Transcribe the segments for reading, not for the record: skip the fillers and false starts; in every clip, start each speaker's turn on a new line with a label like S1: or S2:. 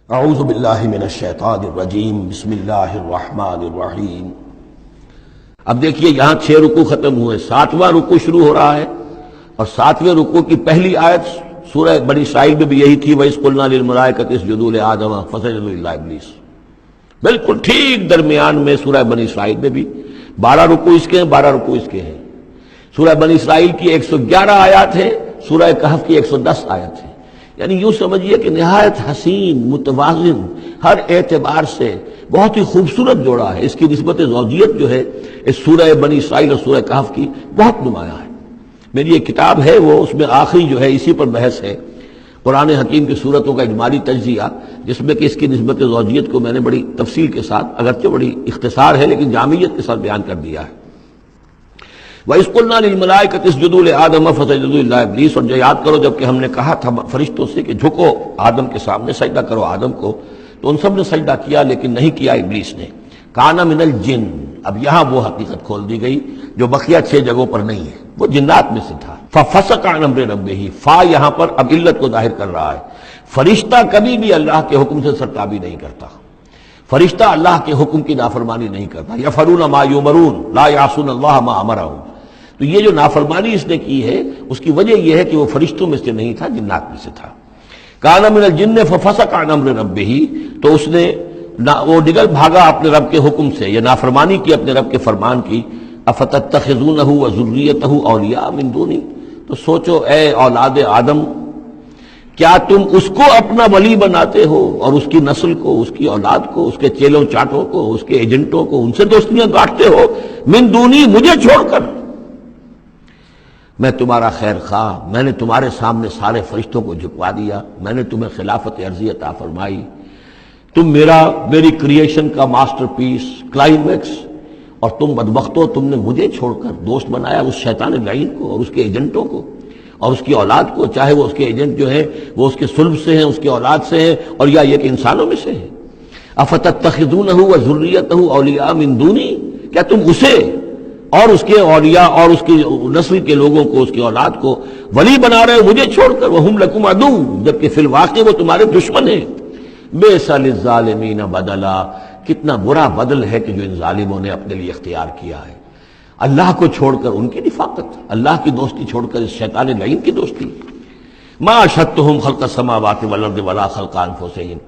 S1: اعوذ باللہ من الشیطان الرجیم بسم اللہ الرحمن الرحیم۔ اب دیکھیے یہاں 6 رکوع ختم ہوئے، 7واں رکوع شروع ہو رہا ہے، اور 7ویں رکوع کی پہلی آیت سورہ بنی اسرائیل میں بھی یہی تھی، وَإِذْ قُلْنَا لِلْمَلَائِكَةِ اسْجُدُوا لِآدَمَ فَسَجَدُوا إِلَّا إِبْلِيسَ۔ بالکل ٹھیک درمیان میں سورہ بنی اسرائیل میں بھی 12 رکوع اس کے ہیں، 12 رکوع اس کے ہیں۔ سورہ بنی اسرائیل کی 111 آیات ہیں، سورہ کہف کی 110 آیت ہیں۔ یعنی یوں سمجھیے کہ نہایت حسین، متوازن، ہر اعتبار سے بہت ہی خوبصورت جوڑا ہے۔ اس کی نسبت زوجیت جو ہے اس سورہ بنی اسرائیل اور سورہ کہف کی بہت نمایاں ہے۔ میری ایک کتاب ہے، وہ اس میں آخری جو ہے اسی پر بحث ہے، قرآن حکیم کی صورتوں کا اجمالی تجزیہ، جس میں کہ اس کی نسبت زوجیت کو میں نے بڑی تفصیل کے ساتھ، اگرچہ بڑی اختصار ہے لیکن جامعیت کے ساتھ بیان کر دیا ہے۔ وَإِذْ قُلْنَا لِلْمَلَائِكَةِ اسْجُدُوا لِآدَمَ فَسَجَدُوا إِلَّا إِبْلِيسَ، اور جو یاد کرو جب کہ ہم نے کہا تھا فرشتوں سے کہ جھکو آدم کے سامنے، سجدہ کرو آدم کو، تو ان سب نے سجدہ کیا لیکن نہیں کیا ابلیس نے۔ کَانَ مِنَ الْجِنِّ، اب یہاں وہ حقیقت کھول دی گئی جو بقیہ 6 جگہوں پر نہیں ہے، وہ جنات میں سے تھا۔ فَفَسَقَ عَنْ أَمْرِ رَبِّهِ، فا یہاں پر اب علت کو ظاہر کر رہا ہے۔ فرشتہ کبھی بھی اللہ کے حکم سے سرتابی نہیں کرتا، فرشتہ اللہ کے حکم کی نافرمانی نہیں کرتا۔ یفعلون ما یؤمرون لا یعصون اللہ ما امرهم، تو یہ جو نافرمانی اس نے کی ہے اس کی وجہ یہ ہے کہ وہ فرشتوں میں سے نہیں تھا، جنات میں سے تھا۔ کان من الجن ففسق عن امر ربه، تو اس نے وہ نکل بھاگا اپنے رب کے حکم سے، یہ نافرمانی کی اپنے رب کے فرمان کی۔ افتتخذونه وذریته اولیاء من دونی، تو سوچو اے اولاد آدم، کیا تم اس کو اپنا ولی بناتے ہو اور اس کی نسل کو، اس کی اولاد کو، اس کے چیلوں چاٹوں کو، اس کے ایجنٹوں کو، ان سے دوستیاں کاٹتے ہو، من دونی، مجھے چھوڑ کر۔ میں تمہارا خیر خواہ، میں نے تمہارے سامنے سارے فرشتوں کو جھکوا دیا، میں نے تمہیں خلافت عرضی عطا فرمائی، تم میری کریشن کا ماسٹر پیس، کلائمیکس، اور تم بدبختو، تم نے مجھے چھوڑ کر دوست بنایا اس شیطان لعین کو اور اس کے ایجنٹوں کو اور اس کی اولاد کو، چاہے وہ اس کے ایجنٹ جو ہیں وہ اس کے صلب سے ہیں، اس کی اولاد سے ہیں، اور یا یہ کہ انسانوں میں سے ہیں۔ افتتخذونہ وذریتہ اولیاء من دونی، کیا تم اسے اور اس کے اولیاء اور اس کی نسل کے لوگوں کو، اس کی اولاد کو ولی بنا رہے ہو مجھے چھوڑ کر، وہم لکم عدو، جبکہ فی الواقع وہ تمہارے دشمن ہیں۔ بئس للظالمین بدلا، کتنا برا بدل ہے کہ جو ان ظالموں نے اپنے لیے اختیار کیا ہے۔ اللہ کو چھوڑ کر ان کی نفاقت، اللہ کی دوستی چھوڑ کر اس شیطان لعین کی دوستی۔ ما اشہدتہم خلق السماوات والارض ولا خلق انفسہم،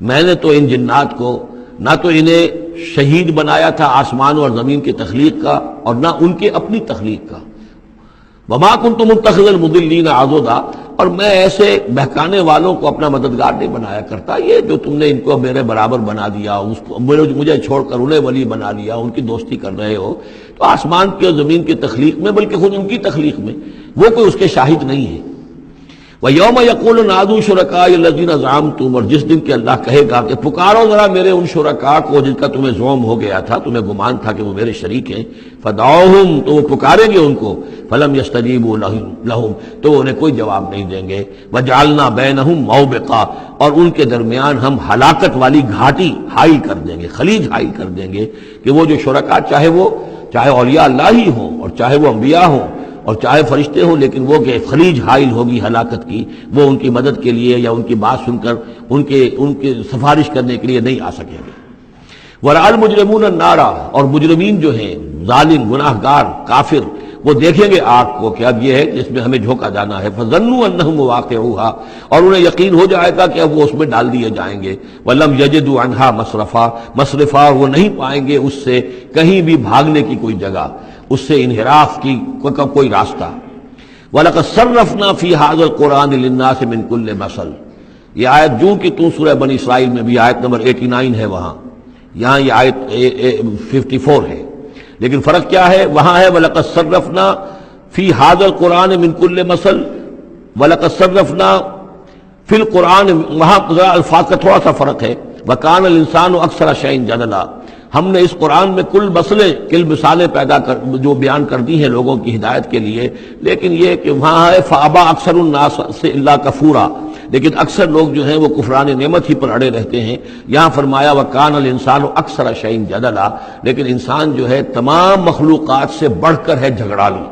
S1: میں نے تو ان جنات کو نہ تو انہیں شہید بنایا تھا آسمان اور زمین کی تخلیق کا، اور نہ ان کے اپنی تخلیق کا۔ وما کنت متخذ المضلین عضدا، اور میں ایسے بہکانے والوں کو اپنا مددگار نہیں بنایا کرتا۔ یہ جو تم نے ان کو میرے برابر بنا دیا، مجھے چھوڑ کر انہیں ولی بنا لیا، ان کی دوستی کر رہے ہو، تو آسمان کی اور زمین کی تخلیق میں، بلکہ خود ان کی تخلیق میں وہ کوئی اس کے شاہد نہیں ہے۔ وَيَوْمَ يَقُولُ نَادُوا شُرَكَائِيَ الَّذِينَ زَعَمْتُمْ، اور جس دن کہ اللہ کہے گا کہ پکارو ذرا میرے ان شرکاء کو جن کا تمہیں زعم ہو گیا تھا، تمہیں گمان تھا کہ وہ میرے شریک ہیں۔ فَدَعُوهُمْ، تو وہ پکاریں گے ان کو، فَلَمْ يَسْتَجِيبُوا لَهُمْ، تو وہ انہیں کوئی جواب نہیں دیں گے۔ وَجَعَلْنَا بَيْنَهُمْ مَوْبِقًا، اور ان کے درمیان ہم ہلاکت والی گھاٹی حائل کر دیں گے، خلیج حائل کر دیں گے، کہ وہ جو شرکاء چاہے اولیاء اللہ ہی ہوں اور چاہے وہ انبیاء ہوں اور چاہے فرشتے ہوں، لیکن وہ کہ خلیج حائل ہوگی ہلاکت کی، وہ ان کی مدد کے لیے یا ان کی بات سن کر ان کے سفارش کرنے کے لیے نہیں آ سکیں گے۔ وَرَأَى الْمُجْرِمُونَ النَّارَ، اور مجرمین جو ہیں، ظالم، گناہ گار، کافر، وہ دیکھیں گے آگ کو کہ اب یہ ہے جس میں ہمیں جھونکا جانا ہے۔ فَظَنُّوا أَنَّهُمْ مُوَاقِعُوهَا، اور انہیں یقین ہو جائے گا کہ اب وہ اس میں ڈال دیے جائیں گے۔ وَلَمْ يَجِدُوا عَنْهَا مَصْرِفًا، وہ نہیں پائیں گے اس سے کہیں بھی بھاگنے کی کوئی جگہ، اس سے انحراف کی کوئی راستہ۔ وَلَقَدْ صَرَّفْنَا فِي هَذَا الْقُرْآنِ لِلنَّاسِ مِنْ كُلِّ مَثَلٍ، یہ آیت جو کہ تو سورہ بنی اسرائیل میں بھی آیت نمبر 89 ہے، وہاں یہاں یہ آیت 54 ہے، لیکن فرق کیا ہے؟ وہاں ہے وَلَقَدْ صَرَّفْنَا فِي هَذَا الْقُرْآنِ مِنْ كُلِّ مَثَلٍ، وَلَقَدْ صَرَّفْنَا فِي الْقُرْآنِ، وہاں الفاظ کا تھوڑا سا فرق ہے۔ وَكَانَ الْإِنسَانُ أَكْثَرَ شَيْءٍ جَدَلًا، ہم نے اس قرآن میں کل مثالیں پیدا کر جو بیان کر دی ہیں لوگوں کی ہدایت کے لیے، لیکن یہ کہ وہاں ہے فَأَبَى أَكْثَرُ النَّاسِ إِلَّا كَفُورًا، لیکن اکثر لوگ جو ہیں وہ کفران نعمت ہی پر اڑے رہتے ہیں۔ یہاں فرمایا وَكَانَ الْإِنسَانُ أَكْثَرَ شَيْءٍ جَدَلًا، لیکن انسان جو ہے تمام مخلوقات سے بڑھ کر ہے جھگڑالو۔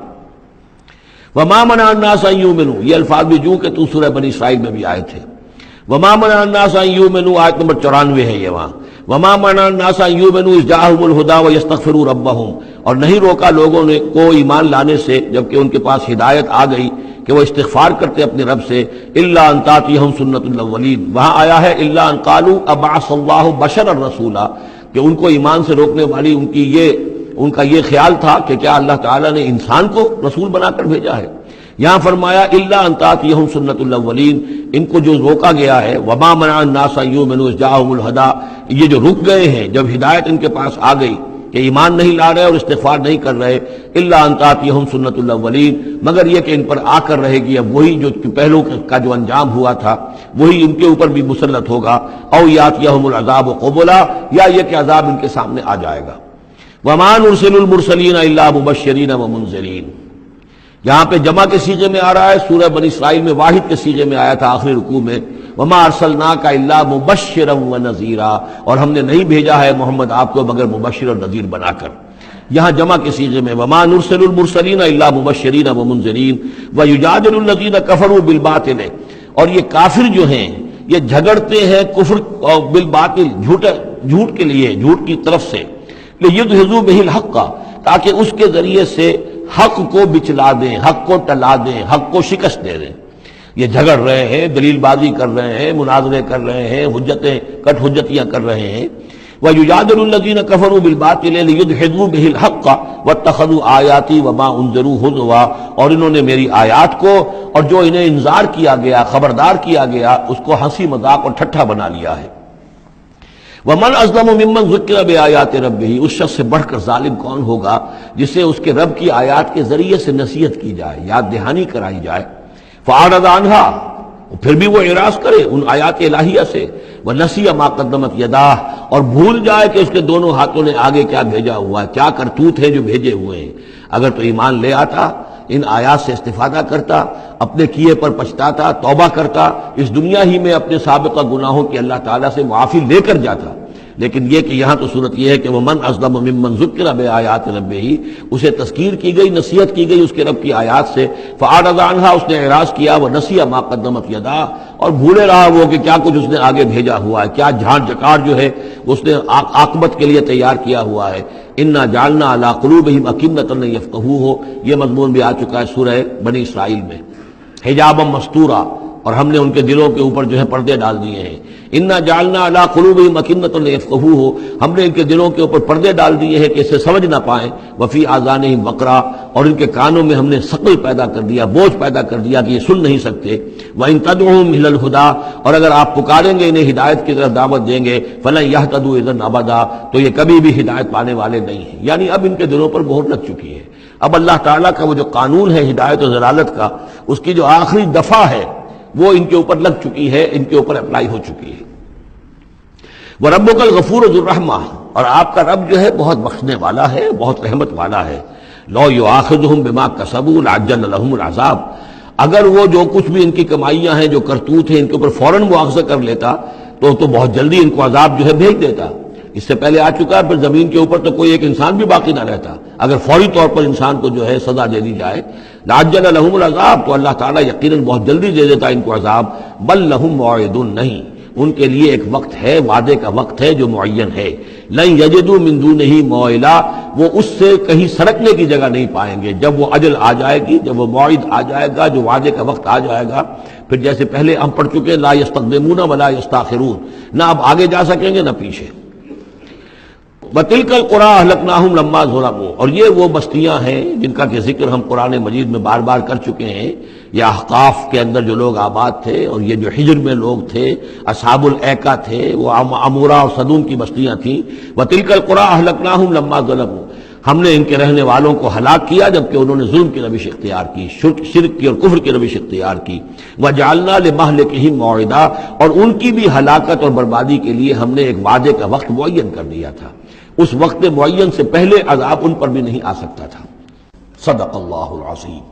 S1: وَمَا مَنَعَ النَّاسَ أَن يُؤْمِنُوا، یہ الفاظ بھی جو کہ تو سورہ بنی اسرائیل میں بھی آئے تھے۔ وما منع الناس ان یؤمنوا، آیت نمبر 94 ہے یہ وہاں، وما منع الناس ان یؤمنوا اذ جاءهم الهدى ويستغفروا ربهم، اور نہیں روکا لوگوں نے کو ایمان لانے سے جبکہ ان کے پاس ہدایت آ گئی کہ وہ استغفار کرتے اپنے رب سے، الا ان تاتیہم سنت الاولین، وہاں آیا ہے الا ان قالوا ابعث اللہ بشرا رسولا، کہ ان کو ایمان سے روکنے والی ان کا یہ خیال تھا کہ کیا اللہ تعالیٰ نے انسان کو رسول بنا کر بھیجا ہے۔ یہاں فرمایا الا ان تاتیہم سنت الاولین، ان کو جو روکا گیا ہے، وما منع الناس ان یؤمنوا اذ جاءهم الهدى، یہ جو رک گئے ہیں جب ہدایت ان کے پاس آ گئی کہ ایمان نہیں لا رہے اور استغفار نہیں کر رہے، الا ان تاتیہم سنت الاولین، مگر یہ کہ ان پر آ کر رہے گی اب وہی جو پہلو کا جو انجام ہوا تھا وہی ان کے اوپر بھی مسلط ہوگا، او یاتیہم العذاب قبلا، یا یہ کہ عذاب ان کے سامنے آ جائے گا۔ وما نرسل المرسلین الا مبشرین ومنذرین، یہاں پہ جمع کے صیغے میں آ رہا ہے، سورہ بنی اسرائیل میں واحد کے صیغے میں آیا تھا آخری رکوع میں، وما ارسلناک الا مبشرا ونذیرا، اور ہم نے نہیں بھیجا ہے محمد آپ کو مگر مبشر اور نذیر بنا کر۔ یہاں جمع کے صیغے میں وما نرسل المرسلین الا مبشرین ومنذرین ویجادل الذین کفروا بالباطل، اور یہ کافر جو ہیں یہ جھگڑتے ہیں کفر اور بالباطل، جھوٹ کے لیے، جھوٹ کی طرف سے، لیدحضوا بہ الحق، تاکہ اس کے ذریعے سے حق کو بچلا دیں، حق کو ٹلا دیں، حق کو شکست دے دیں۔ یہ جھگڑ رہے ہیں، دلیل بازی کر رہے ہیں، مناظرے کر رہے ہیں، حجتیاں کر رہے ہیں۔ وَيُجَادِلُ الَّذِينَ كَفَرُوا بِالْبَاطِلِ لِيُدْحِضُوا بِهِ الْحَقَّ وَاتَّخَذُوا آيَاتِي وَمَا أُنذِرُوا هُزُوًا، اور انہوں نے میری آیات کو اور جو انہیں انذار کیا گیا، خبردار کیا گیا، اس کو ہنسی مذاق اور ٹھٹھا بنا لیا ہے۔ وَمَنْ أَظْلَمُ مِمَّنْ ذُكِّرَ بِآيَاتِ رَبِّهِ، اس شخص سے بڑھ کر ظالم کون ہوگا جسے اس کے رب کی آیات کے ذریعے سے نصیحت کی جائے، یاد دہانی کرائی جائے، فَأَعْرَضَ عَنْهَا، پھر بھی وہ اعراض کرے ان آیات الہیہ سے، وَنَسِیَ مَا قَدَّمَتْ يَدَاهُ، اور بھول جائے کہ اس کے دونوں ہاتھوں نے آگے کیا بھیجا ہوا ہے، کیا کرتوت ہے جو بھیجے ہوئے ہیں۔ اگر تو ایمان لے آتا، ان آیات سے استفادہ کرتا، اپنے کیے پر پچھتاتا، توبہ کرتا، اس دنیا ہی میں اپنے سابقہ گناہوں کی اللہ تعالیٰ سے معافی لے کر جاتا۔ لیکن یہ کہ یہاں تو صورت یہ ہے کہ وَمَنْ أَظْلَمُ مِمَّنْ ذُكِّرَ بِآيَاتِ رَبِّهِ، اسے تذکیر کی گئی، نصیحت کی گئی اس کے رب کی آیات سے، فَأَعْرَضَ عَنْهَا، اس نے اعراض کیا، وَنَسِیَ مَا قَدَّمَتْ يَدَاهُ، اور بھولے رہا وہ کہ کیا کچھ اس نے آگے بھیجا ہوا ہے، کیا جھاڑ جکار جو ہے اس نے عاقبت کے لیے تیار کیا ہوا ہے۔ اِنَّا جَعَلْنَا عَلَىٰ قُلُوبِهِمْ أَكِنَّةً أَن يَفْقَهُوهُ، یہ مضمون بھی آ چکا ہے سورہ بنی اسرائیل میں، حجابا مستورا، اور ہم نے ان کے دلوں کے اوپر جو ہے پردے ڈال دیے ہیں۔ اِنَّا جَعَلْنَا عَلَىٰ قُلُوبِهِمْ أَكِنَّةً أَن يَفْقَهُوهُ، ہم نے ان کے دلوں کے اوپر پردے ڈال دیے ہیں کہ اسے سمجھ نہ پائیں، وَفِي آذَانِهِمْ وَقْرًا، اور ان کے کانوں میں ہم نے ثقل پیدا کر دیا، بوجھ پیدا کر دیا کہ یہ سن نہیں سکتے۔ وَإِن تَدْعُوهُمْ إِلَى الْهُدَىٰ، اور اگر آپ پکاریں گے انہیں ہدایت کی طرف دعوت دیں گے، فَلَن يَهْتَدُوا إِذًا أَبَدًا، تو یہ کبھی بھی ہدایت پانے والے نہیں ہیں۔ یعنی اب ان کے دلوں پر مہر لگ چکی ہے، اب اللہ تعالیٰ کا وہ جو قانون ہے ہدایت و ضلالت کا، اس کی جو آخری دفعہ ہے وہ ان کے اوپر لگ چکی ہے، ان کے اوپر اپلائی ہو چکی ہے۔ وَرَبُّكَ الْغَفُورُ ذُو الرَّحْمَةِ، اور آپ کا رب جو ہے بہت بخشنے والا ہے، بہت رحمت والا ہے۔ لَوْ يُؤَاخِذُهُم بِمَا كَسَبُوا لَعَجَّلَ لَهُمُ الْعَذَابَ، اگر وہ جو کچھ بھی ان کی کمائیاں ہیں، جو کرتوت ہیں، ان کے اوپر فوراً مواخذہ کر لیتا تو بہت جلدی ان کو عذاب جو ہے بھیج دیتا۔ اس سے پہلے آ چکا ہے، پھر زمین کے اوپر تو کوئی ایک انسان بھی باقی نہ رہتا اگر فوری طور پر انسان کو جو ہے سزا دے دی جائے۔ لَعَجَّلَ لَهُمُ الْعَذَابَ، تو اللہ تعالیٰ یقیناً بہت جلدی دے دیتا ان کو عذاب۔ بل لَهُم مَوْعِدٌ، نہیں، ان کے لیے ایک وقت ہے، وعدے کا وقت ہے جو معین ہے۔ لَن يَجِدُوا مِن دُونِهِ مَوْعِلًا، وہ اس سے کہیں سرکنے کی جگہ نہیں پائیں گے۔ جب وہ اجل آ جائے گی، جب وہ موعد آ جائے گا، جو وعدے کا وقت آ جائے گا، پھر جیسے پہلے ہم پڑھ چکے لا يستقدمون ولا يستاخرون، نہ اب آگے جا سکیں گے نہ پیچھے۔ وَتِلْكَ الْقُرَىٰ أَهْلَكْنَاهُمْ لَمَّا ظَلَمُوا، اور یہ وہ بستیاں ہیں جن کا کہ ذکر ہم قرآن مجید میں بار بار کر چکے ہیں۔ یہ احقاف کے اندر جو لوگ آباد تھے، اور یہ جو حجر میں لوگ تھے، اصحاب الایکا تھے، وہ عمورہ اور صدوم کی بستیاں تھیں۔ وَتِلْكَ الْقُرَىٰ أَهْلَكْنَاهُمْ لَمَّا ظَلَمُوا، ہم نے ان کے رہنے والوں کو ہلاک کیا جبکہ انہوں نے ظلم کی روش اختیار کی، شرک کی اور کفر کی روش اختیار کی۔ وَجَعَلْنَا لِمَهْلِكِهِمْ مَوْعِدًا، اور ان کی بھی ہلاکت اور بربادی کے لیے ہم نے ایک وعدے کا وقت معین کر دیا تھا، اس وقت معین سے پہلے عذاب ان پر بھی نہیں آ سکتا تھا۔ صدق اللہ العظیم۔